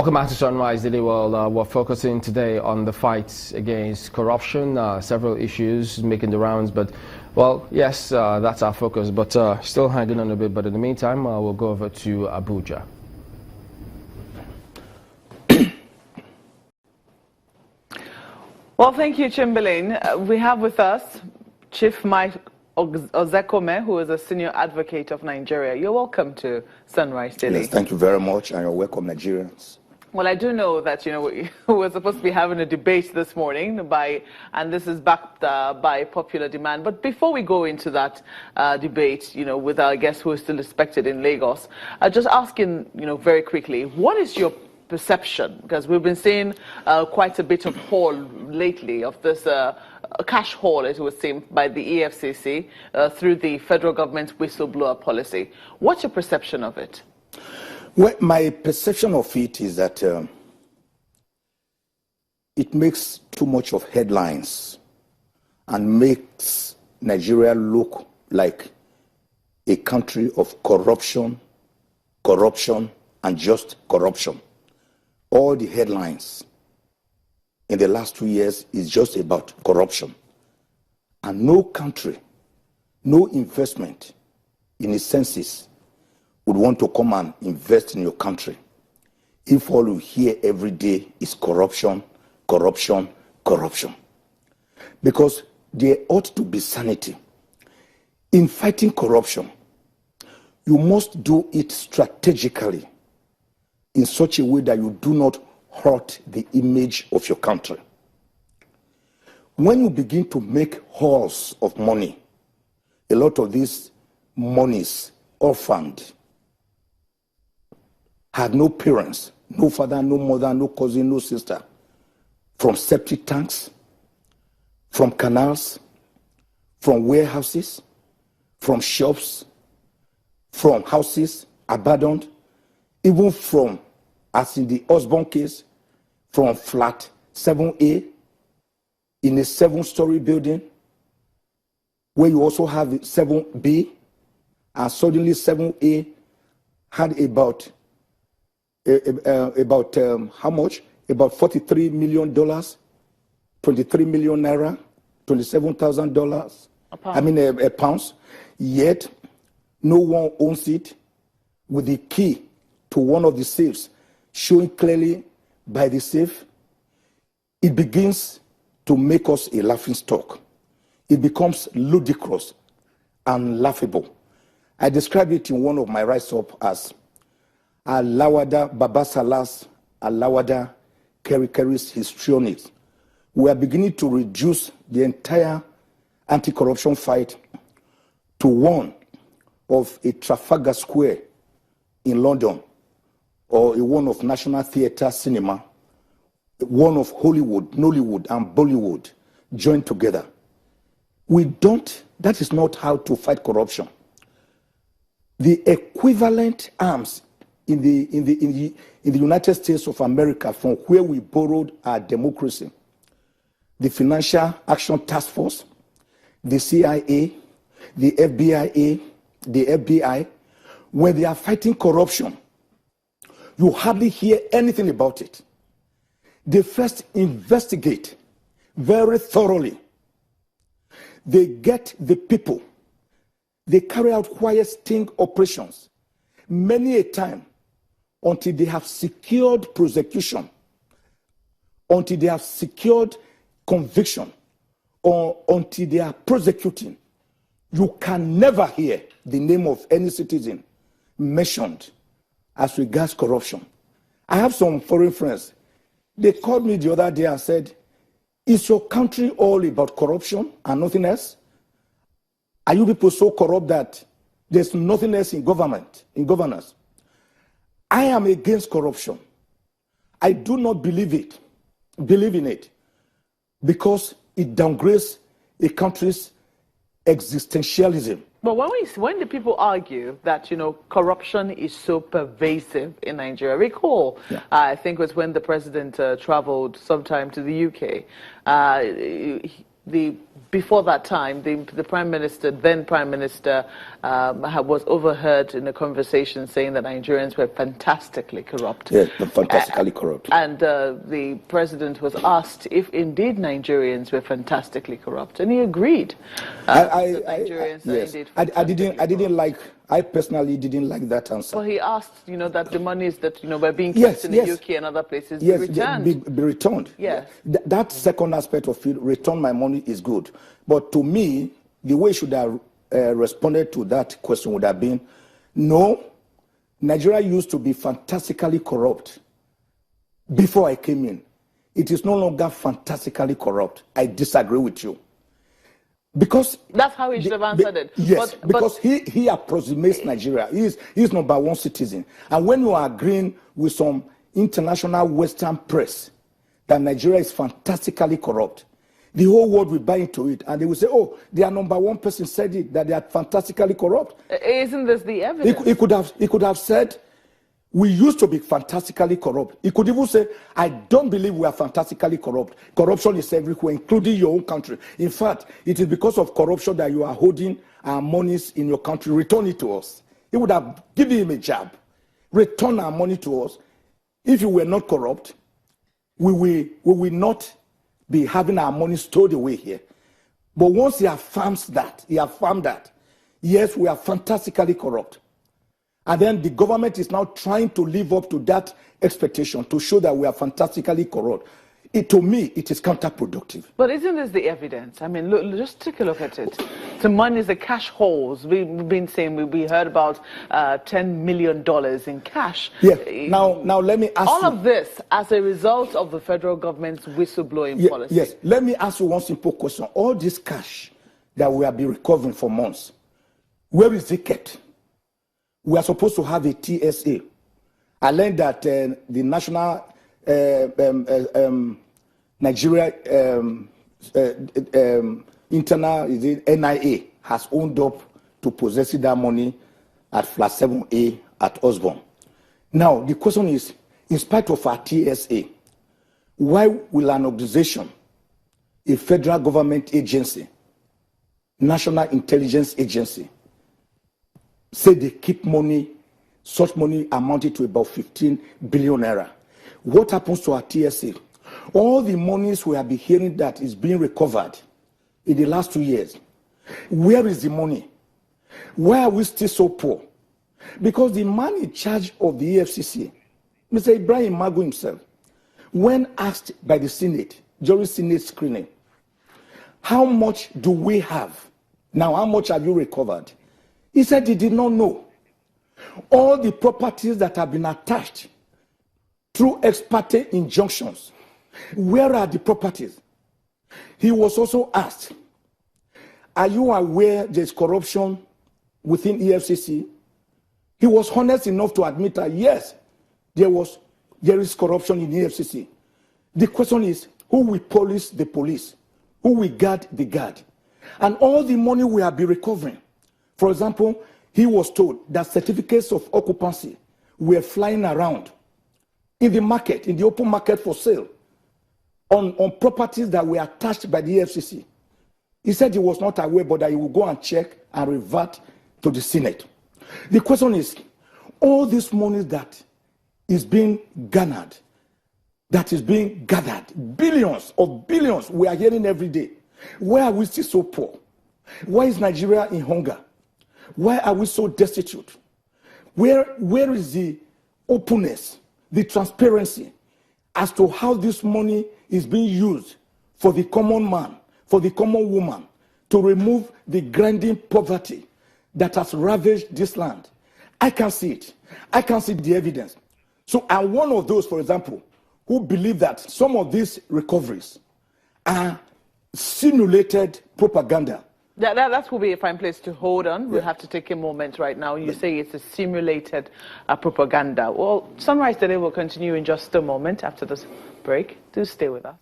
Welcome back to Sunrise Daily. Well, we're focusing today on the fight against corruption. Several issues making the rounds, but, well, yes, that's our focus, but still hanging on a bit. But in the meantime, we'll go over to Abuja. Well, thank you, Chamberlain. We have with us Chief Mike Ozekhome, who is a senior advocate of Nigeria. You're welcome to Sunrise Daily. Yes, thank you very much, and you're welcome, Nigerians. Well, I do know that, we're supposed to be having a debate this morning, and this is backed by popular demand. But before we go into that debate, with our guest who is still expected in Lagos, just asking, very quickly, what is your perception? Because we've been seeing quite a bit of haul lately of this cash haul, as it was seen by the EFCC through the federal government whistleblower policy. What's your perception of it? Well, my perception of it is that it makes too much of headlines and makes Nigeria look like a country of corruption, and just corruption. All the headlines in the last 2 years is just about corruption. And no country, no investment in its senses would want to come and invest in your country if all you hear every day is corruption. Because there ought to be sanity. In fighting corruption, you must do it strategically in such a way that you do not hurt the image of your country. When you begin to make hauls of money, a lot of these monies orphaned, had no parents, no father, no mother, no cousin, no sister, from septic tanks, from canals, from warehouses, from shops, from houses abandoned, even from, as in the Osborne case, from flat 7A in a 7-story building, where you also have 7B, and suddenly 7A had about how much? About $43 million, 23 million naira, $27,000. Pounds. Yet no one owns it, with the key to one of the safes showing clearly by the safe. It begins to make us a laughing stock. It becomes ludicrous and laughable. I describe it in one of my write-ups as Alawada Babasalas, Alawada Kerikeri's histrionics. We are beginning to reduce the entire anti-corruption fight to one of a Trafalgar Square in London, or a one of National Theatre Cinema, one of Hollywood, Nollywood, and Bollywood joined together. That is not how to fight corruption. The equivalent arms in the United States of America, from where we borrowed our democracy, the Financial Action Task Force, the CIA, the FBI, when they are fighting corruption, you hardly hear anything about it. They first investigate very thoroughly. They get the people. They carry out quiet sting operations many a time until they have secured prosecution, until they have secured conviction, or until they are prosecuting. You can never hear the name of any citizen mentioned as regards corruption. I have some foreign friends. They called me the other day and said, "Is your country all about corruption and nothing else? Are you people so corrupt that there's nothing else in governance?" I am against corruption. I do not believe in it, because it downgrades a country's existentialism. But when the people argue that, corruption is so pervasive in Nigeria, recall, I think it was when the president traveled sometime to the UK, the before that time, the Prime Minister, then Prime Minister, was overheard in a conversation saying that Nigerians were fantastically corrupt. Yes, fantastically corrupt. And the President was asked if indeed Nigerians were fantastically corrupt, and he agreed. That Nigerians are yes. indeed I personally didn't like that answer. Well, he asked, that the monies that, were being kept in the UK and other places be returned. Be returned. Yes. That second aspect of it, return my money, is good. But to me, the way he should have responded to that question would have been, no, Nigeria used to be fantastically corrupt before I came in. It is no longer fantastically corrupt. I disagree with you. Because that's how he should have answered it. Yes, because he approximates Nigeria. He's number one citizen. And when you are agreeing with some international Western press that Nigeria is fantastically corrupt, the whole world will buy into it, and they will say, "Oh, their number one person said it, that they are fantastically corrupt." Isn't this the evidence? He could have said, "We used to be fantastically corrupt." He could even say, "I don't believe we are fantastically corrupt. Corruption is everywhere, including your own country. In fact, it is because of corruption that you are holding our monies in your country. Return it to us." He would have given him a jab. Return our money to us. If you were not corrupt, we will not be having our money stored away here. But once he affirmed that, yes, we are fantastically corrupt. And then the government is now trying to live up to that expectation to show that we are fantastically corrupt. To me, it is counterproductive. But isn't this the evidence? I mean, look, just take a look at it. The money, the cash holes. We've been saying, we heard about $10 million in cash. Yeah. Now let me ask all you. of this as a result of the federal government's whistleblowing policy. Yes. Let me ask you one simple question. All this cash that we have been recovering for months, where is it kept? We are supposed to have a TSA. I learned that the National Nigeria Internal NIA has owned up to possessing that money at Flat 7A at Ozekhome. Now, the question is, in spite of our TSA, why will an organization, a federal government agency, National Intelligence Agency, say they keep money, such money amounted to about 15 billion naira? What happens to our TSA? All the monies we have been hearing that is being recovered in the last 2 years, where is the money? Why are we still so poor? Because the man in charge of the EFCC, Mr. Ibrahim Magu himself, when asked by the Senate, during Senate screening, how much do we have? Now, how much have you recovered? He said he did not know. All the properties that have been attached through ex parte injunctions, where are the properties? He was also asked, are you aware there's corruption within EFCC? He was honest enough to admit that, yes, there is corruption in EFCC. The question is, who will police the police? Who will guard the guard? And all the money we have been recovering. For example, he was told that certificates of occupancy were flying around in the market, in the open market for sale, on properties that were attached by the EFCC. He said he was not aware, but that he will go and check and revert to the Senate. The question is, all this money that is being garnered, billions of billions we are hearing every day, why are we still so poor? Why is Nigeria in hunger? Why are we so destitute? Where is the openness, the transparency as to how this money is being used for the common man, for the common woman, to remove the grinding poverty that has ravaged this land? I can see it. I can see the evidence. So I'm one of those, for example, who believe that some of these recoveries are simulated propaganda. That will be a fine place to hold on. We'll have to take a moment right now. You say it's a simulated propaganda. Well, Sunrise Today will continue in just a moment after this break. Do stay with us.